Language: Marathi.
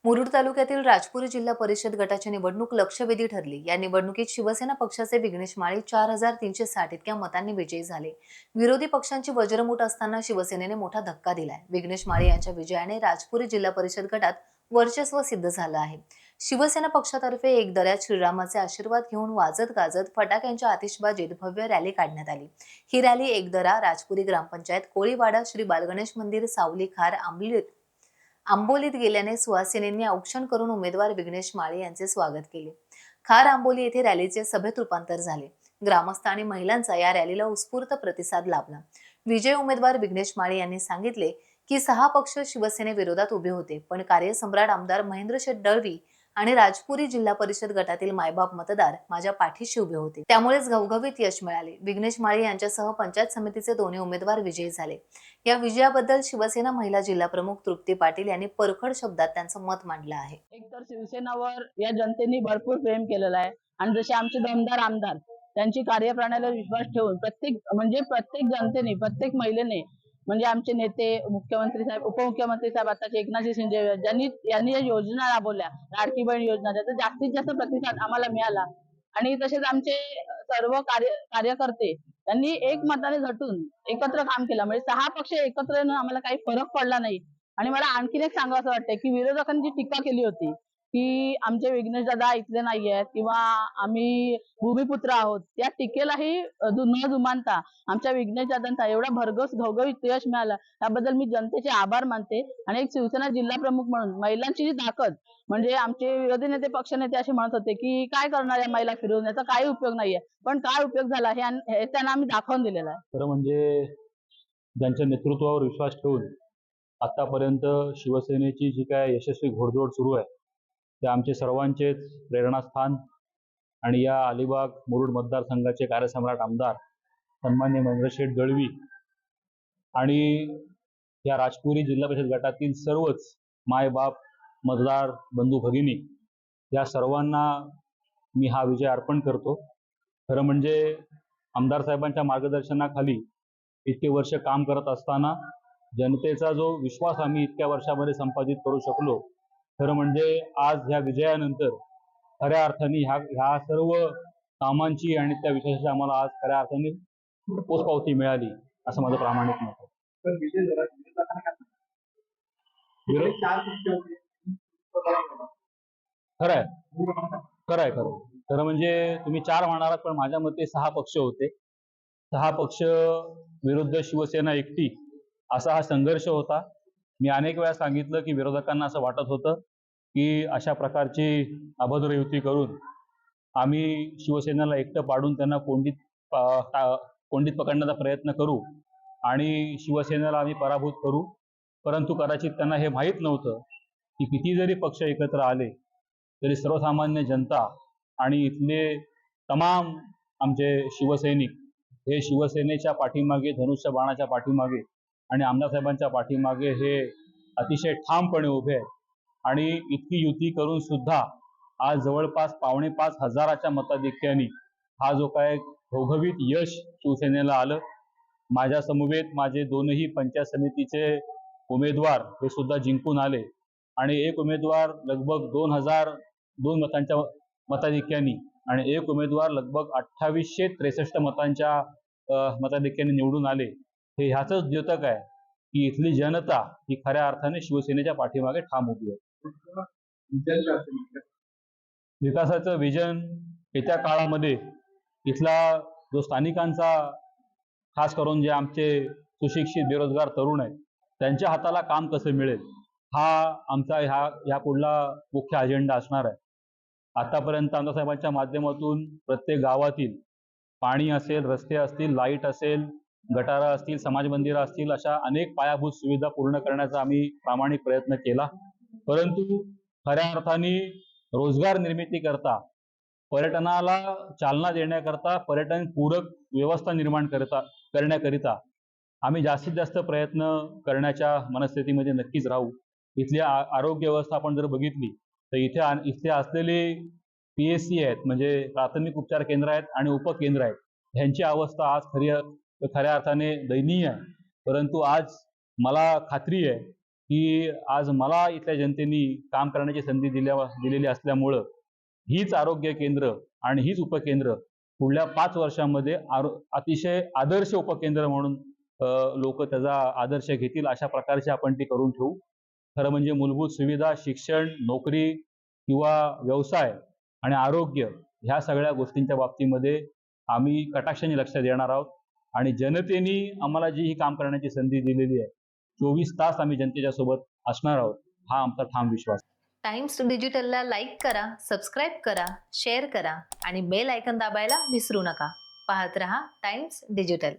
मुरुड तालुक्यातील राजपुरी जिल्हा परिषद गटाची निवडणूक लक्षवेधी ठरली। या निवडणुकीत शिवसेना पक्षाचे विघ्नेश माळी 4360 इतक्या मतांनी विजयी झाले। विरोधी पक्षांची वज्रमूठ असताना शिवसेनेने मोठा धक्का दिलाय। विघ्नेश माळी यांच्या विजयाने राजपुरी जिल्हा परिषद गटात वर्चस्व सिद्ध झालं आहे। शिवसेना पक्षातर्फे एक दऱ्यात श्रीरामाचे आशीर्वाद घेऊन वाजत गाजत फटाक्यांच्या आतिषबाजीत भव्य रॅली काढण्यात आली। ही रॅली एकदरा, राजपुरी ग्रामपंचायत, कोळीवाडा, श्री बालगणेश मंदिर, सावली खार, आंबोलीत गेल्याने सुहासिनींनी औक्षण करून उमेदवार विघ्नेश माळी यांचे स्वागत केले। खार आंबोली येथे रॅलीचे सभेत रूपांतर झाले। ग्रामस्थ आणि महिलांचा या रॅलीला उत्स्फूर्त प्रतिसाद लाभला। विजयी उमेदवार विघ्नेश माळी यांनी सांगितले की 6 पक्ष शिवसेनेविरोधात उभे होते, पण कार्यसम्राट आमदार महेंद्र शेठ दळवी आणि राजपुरी जिल्हा परिषद गटातील मायबाप मतदार माझ्या पाठीशी उभे होते, त्यामुळेच घवघवीत यश मिळाले। विघ्नेश माळी यांच्यासह पंचायत समितीचे दोन्ही उमेदवार विजयी झाले। या विजयाबद्दल शिवसेना महिला जिल्हा प्रमुख तृप्ती पाटील यांनी परखड शब्दात त्यांचं मत मांडलं आहे। एकतर शिवसेनावर या जनतेने भरपूर प्रेम केलेलं आहे आणि जसे आमचे दमदार आमदार त्यांची कार्यप्रणालीवर विश्वास ठेवून प्रत्येक जनतेने, प्रत्येक महिलेने, म्हणजे आमचे नेते, मुख्यमंत्री साहेब, उपमुख्यमंत्री साहेब, आताचे एकनाथजी शिंदे यांनी या योजना राबवल्या, लाडकी बहीण योजना, त्याचा जास्तीत जास्त प्रतिसाद आम्हाला मिळाला। आणि तसेच आमचे सर्व कार्यकर्ते त्यांनी एकमताने झटून एकत्र काम केलं, म्हणजे 6 पक्ष एकत्र येऊन आम्हाला काही फरक पडला नाही। आणि मला आणखीन एक सांगावं वाटतंय की विरोधकांनी जी टीका केली होती की आमचे विघ्नेश दादा इथले नाही आहेत किंवा आम्ही भूमिपुत्र आहोत, त्या टीकेलाही न जुमानता आमच्या विघ्नेश दादांचा एवढा भरघोस घवघवीत यश मिळालं, त्याबद्दल मी जनतेचे आभार मानते। आणि एक शिवसेना जिल्हा प्रमुख म्हणून महिलांची जी ताकद, म्हणजे आमचे विरोधी नेते, पक्षनेते असे म्हणत होते की काय करणार आहे महिला फिरवून, याचा काही उपयोग नाहीये, पण काय उपयोग झाला हे त्यांना आम्ही दाखवून दिलेलं आहे। खरं म्हणजे ज्यांच्या नेतृत्वावर विश्वास ठेवून आतापर्यंत शिवसेनेची जी काय यशस्वी घोडदौड सुरू आहे, ते आमचे सर्वांचेच प्रेरणास्थान आणि या अलिबाग मुरुड मतदारसंघाचे कार्यसम्राट आमदार सन्माननीय महेंद्र शेठ दळवी आणि या राजपुरी जिल्हा परिषद गटातील सर्वच माय बाप, मतदार बंधू भगिनी, या सर्वांना मी हा विजय अर्पण करतो। खरं म्हणजे आमदार साहेबांच्या मार्गदर्शनाखाली इतके वर्ष काम करत असताना जनतेचा जो विश्वास आम्ही इतक्या वर्षामध्ये संपादित करू शकलो, खरं म्हणजे आज ह्या विजयानंतर खऱ्या अर्थाने ह्या सर्व कामांची आणि त्या विश्वासाची आम्हाला आज खऱ्या अर्थाने पोचपावती मिळाली, असं माझं प्रामाणिक मत आहे। खरं म्हणजे तुम्ही 4 म्हणालात, पण माझ्या मते 6 पक्ष होते। 6 पक्ष विरुद्ध शिवसेना एकटी, असा हा संघर्ष होता। मी अनेक वेळा सांगितलं की विरोधकांना असं वाटत होतं की अशा प्रकारची अभद्र युती करून आम्ही शिवसेनेला एकटं पाडून त्यांना कोंडीत पकडण्याचा प्रयत्न करू आणि शिवसेनेला आम्ही पराभूत करू। परंतु कदाचित त्यांना हे माहीत नव्हतं की किती जरी पक्ष एकत्र आले तरी सर्वसामान्य जनता आणि इथले तमाम आमचे शिवसैनिक हे शिवसेनेच्या पाठीमागे, धनुष्य बाणाच्या पाठीमागे आणि आमदार साहेबांच्या पाठीमागे हे अतिशय ठामपणे उभे आहेत। आणि इतकी युती करून सुद्धा आज जवळपास 4,500च्या मताधिक्याने हा जो काय घवघवीत यश शिवसेनेला आलं, माझ्या समवेत माझे दोनही पंचायत समितीचे उमेदवार हे सुद्धा जिंकून आले आणि एक उमेदवार लगभग 2,002 मतांच्या मताधिक्याने आणि एक उमेदवार लगभग 2863 मतांच्या मताधिक्याने निवडून आले। हे ह्याचंच द्योतक आहे की इथली जनता ही खऱ्या अर्थाने शिवसेनेच्या पाठीमागे ठाम उभी आहे। विकासाचं विजन येत्या काळामध्ये इथला जो स्थानिकांचा, खास करून जे आमचे सुशिक्षित बेरोजगार तरुण आहेत, त्यांच्या हाताला काम कसं मिळेल, हा आमचा ह्या पुढला मुख्य अजेंडा असणार आहे। आतापर्यंत आमदार साहेबांच्या माध्यमातून प्रत्येक गावातील पाणी असेल, रस्ते असतील, लाईट असेल, गटारं असतील, समाज मंदिरं असतील, अशा अनेक पायाभूत सुविधा पूर्ण करण्याचा आम्ही प्रामाणिक प्रयत्न केला। परंतु खऱ्या अर्थाने रोजगार निर्मिती करता, पर्यटनाला चालना देण्याकरता, पर्यटन पूरक व्यवस्था निर्माण करण्याकरिता आम्ही जास्तीत जास्त प्रयत्न करण्याच्या मनस्थितीमध्ये नक्कीच राहू। इथली आरोग्य व्यवस्था आपण जर बघितली तर इथे असलेले PSC आहेत, म्हणजे प्राथमिक उपचार केंद्र आहेत आणि उपकेंद्र आहेत, ह्यांची अवस्था आज खऱ्या अर्थाने दयनीय आहे। परंतु आज मला खात्री आहे की आज मला इथल्या जनतेने काम करण्याची संधी दिलेली असल्यामुळं हीच आरोग्य केंद्र आणि हीच उपकेंद्र पुढल्या 5 वर्षांमध्ये अतिशय आदर्श उपकेंद्र म्हणून लोक त्याचा आदर्श घेतील अशा प्रकारची आपण ती करून ठेवू. खरं म्हणजे मूलभूत सुविधा, शिक्षण, नोकरी किंवा व्यवसाय आणि आरोग्य ह्या सगळ्या गोष्टींच्या बाबतीमध्ये आम्ही कटाक्षाने लक्ष देणार आहोत आणि जनतेने आम्हाला जी ही काम करण्याची संधी दिलेली आहे 24 तास आम्ही जनतेच्या सोबत असणार आहोत हा आमचा ठाम विश्वास आहे. टाइम्स डिजिटलला लाईक करा, सबस्क्राईब करा, शेअर करा आणि बेल आयकॉन दाबायला विसरू नका. पाहत रहा टाइम्स डिजिटल.